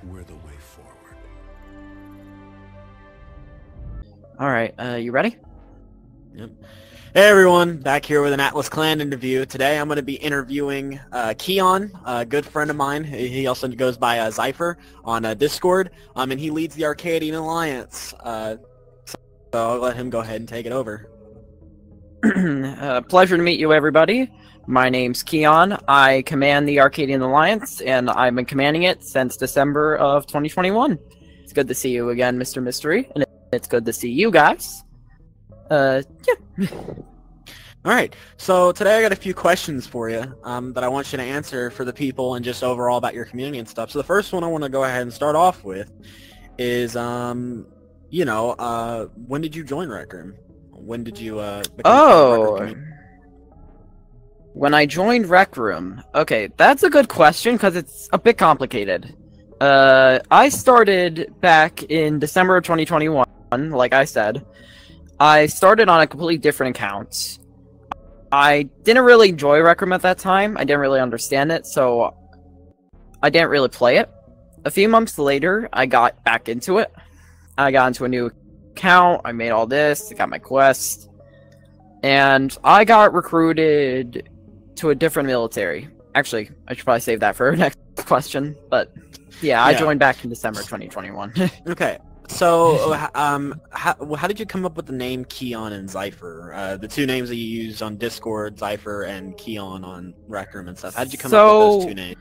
We're the way forward. Alright, you ready? Yep. Hey everyone, back here with an Atlas Clan interview. Today I'm going to be interviewing Keon, a good friend of mine. He also goes by Zypher on Discord, and he leads the Arcadian Alliance. So I'll let him go ahead and take it over. Pleasure to meet you, everybody. My name's Keon. I command the Arcadian Alliance, and I've been commanding it since December of 2021. It's good to see you again, Mr. Mystery, and it's good to see you guys. Yeah. Alright, so today I got a few questions for you that I want you to answer for the people and just overall about your community and stuff. So the first one I want to go ahead and start off with is, when did you join Rec Room? When did you become Rec Room? When I joined Rec Room. Okay, that's a good question because it's a bit complicated. I started back in December of 2021, like I said. I started on a completely different account. I didn't really enjoy Rec Room at that time. I didn't really understand it, so I didn't really play it. A few months later, I got back into it. I got into a new account, I made all this, I got my quest, and I got recruited to a different military. Actually, I should probably save that for our next question, but yeah, I joined back in December 2021. Okay. So, how did you come up with the name Keon and Zypher? The two names that you use on Discord, Zypher and Keon on Rec Room and stuff. How did you come up with those two names?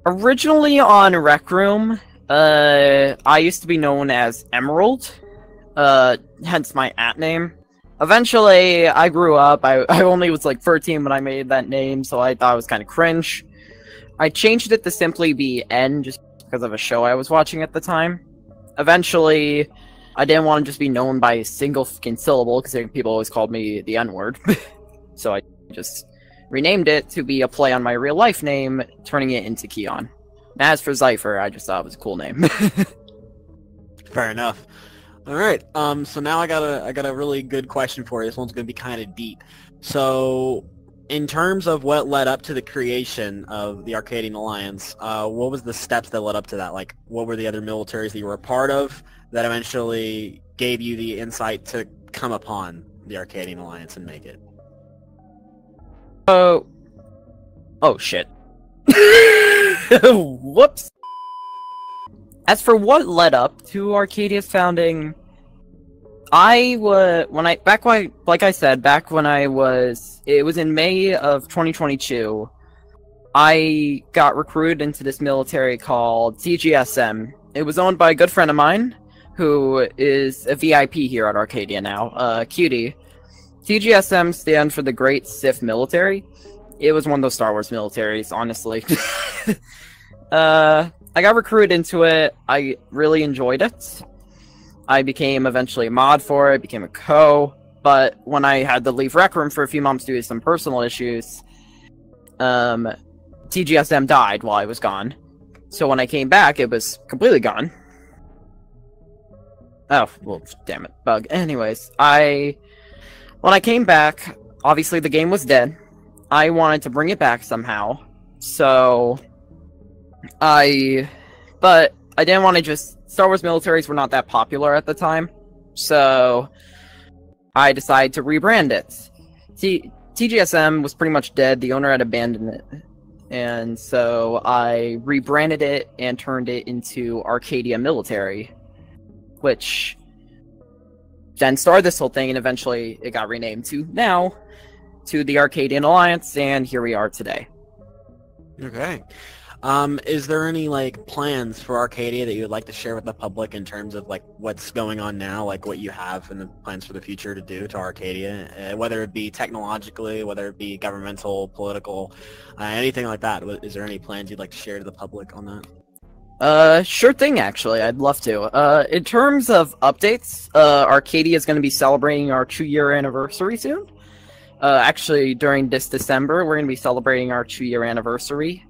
Originally on Rec Room, I used to be known as Emerald, hence my @name. Eventually, I grew up. I only was like 13 when I made that name, so I thought it was kind of cringe. I changed it to simply be N just because of a show I was watching at the time. Eventually, I didn't want to just be known by a single fucking syllable, because people always called me the N-word. So I just renamed it to be a play on my real-life name, turning it into Keon. As for Zypher, I just thought it was a cool name. Fair enough. Alright, so now I got a really good question for you. This one's going to be kind of deep. So, in terms of what led up to the creation of the Arcadian Alliance, what was the steps that led up to that? Like, what were the other militaries that you were a part of that eventually gave you the insight to come upon the Arcadian Alliance and make it? Oh shit. Whoops. As for what led up to Arcadia's founding, it was in May of 2022, I got recruited into this military called TGSM. It was owned by a good friend of mine, who is a VIP here at Arcadia now, Cutie. TGSM stands for the Great Sith Military. It was one of those Star Wars militaries, honestly. I got recruited into it. I really enjoyed it. I became eventually a mod for it, became a co, but when I had to leave Rec Room for a few months due to some personal issues, TGSM died while I was gone. So when I came back, it was completely gone. Oh, well, damn it, bug. Anyways, when I came back, obviously the game was dead. I wanted to bring it back somehow, so but I didn't want to just... Star Wars militaries were not that popular at the time, so I decided to rebrand it. TGSM was pretty much dead, the owner had abandoned it, and so I rebranded it and turned it into Arcadia Military, which then started this whole thing, and eventually it got renamed to the Arcadian Alliance, and here we are today. Okay. Is there any, like, plans for Arcadia that you would like to share with the public in terms of, like, what's going on now, like what you have and the plans for the future to do to Arcadia, whether it be technologically, whether it be governmental, political, anything like that? Is there any plans you'd like to share to the public on that? Sure thing, actually. I'd love to. In terms of updates, Arcadia is going to be celebrating our 2-year anniversary soon. Actually, during this December, we're going to be celebrating our 2-year anniversary.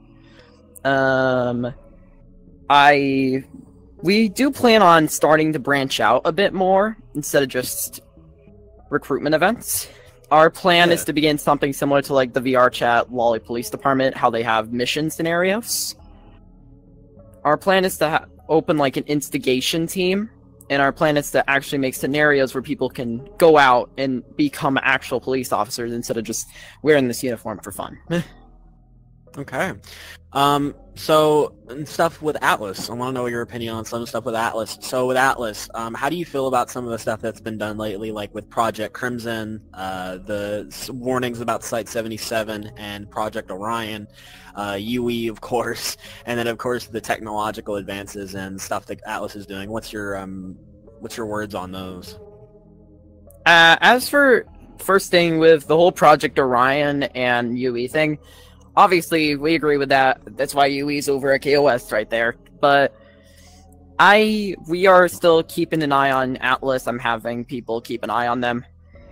We do plan on starting to branch out a bit more instead of just recruitment events. Our plan is to begin something similar to like the VR chat Lolly Police Department, how they have mission scenarios. our plan is to open like an instigation team, and our plan is to actually make scenarios where people can go out and become actual police officers instead of just wearing this uniform for fun. Okay. So stuff with Atlas. I want to know your opinion on some stuff with Atlas. So with Atlas, how do you feel about some of the stuff that's been done lately, like with Project Crimson, the warnings about Site 77 and Project Orion, UE, of course, and then of course the technological advances and stuff that Atlas is doing. What's your words on those? As for first thing with the whole Project Orion and UE thing, obviously, we agree with that. That's why UE's over at KOS right there. But we are still keeping an eye on Atlas. I'm having people keep an eye on them.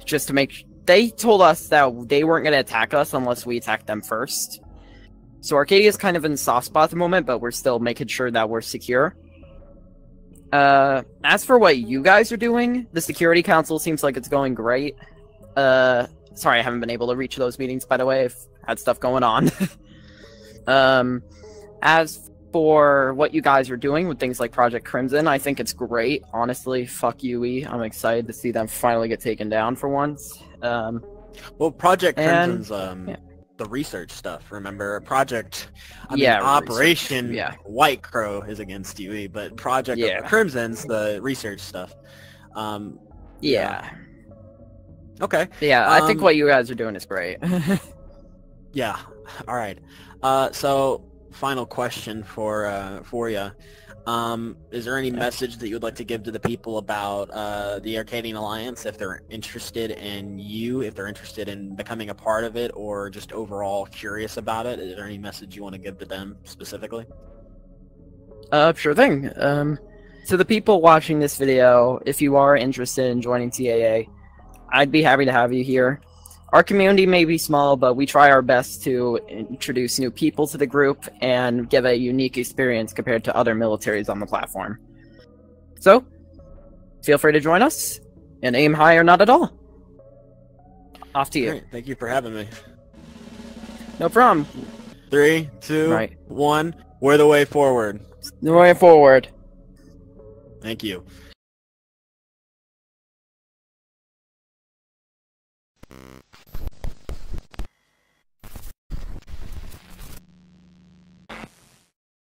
Just to make... They told us that they weren't going to attack us unless we attacked them first. So Arcadia's kind of in a soft spot at the moment, but we're still making sure that we're secure. As for what you guys are doing, the Security Council seems like it's going great. Sorry, I haven't been able to reach those meetings, by the way. I've had stuff going on. As for what you guys are doing with things like Project Crimson, I think it's great. Honestly, fuck UE. I'm excited to see them finally get taken down for once. Well, Project Crimson's the research stuff. Remember, Operation White Crow is against UE, but Project Crimson's the research stuff. Yeah. Okay. Yeah, I think what you guys are doing is great. Yeah. All right. So, final question for you. Is there any message that you would like to give to the people about the Arcadian Alliance, if they're interested in you, if they're interested in becoming a part of it, or just overall curious about it? Is there any message you want to give to them specifically? Sure thing. To the people watching this video, if you are interested in joining TAA, I'd be happy to have you here. Our community may be small, but we try our best to introduce new people to the group and give a unique experience compared to other militaries on the platform. So, feel free to join us, and aim high or not at all. Off to you. Great. Thank you for having me. No problem. 3, 2, 1. We're the way forward. The way forward. Thank you.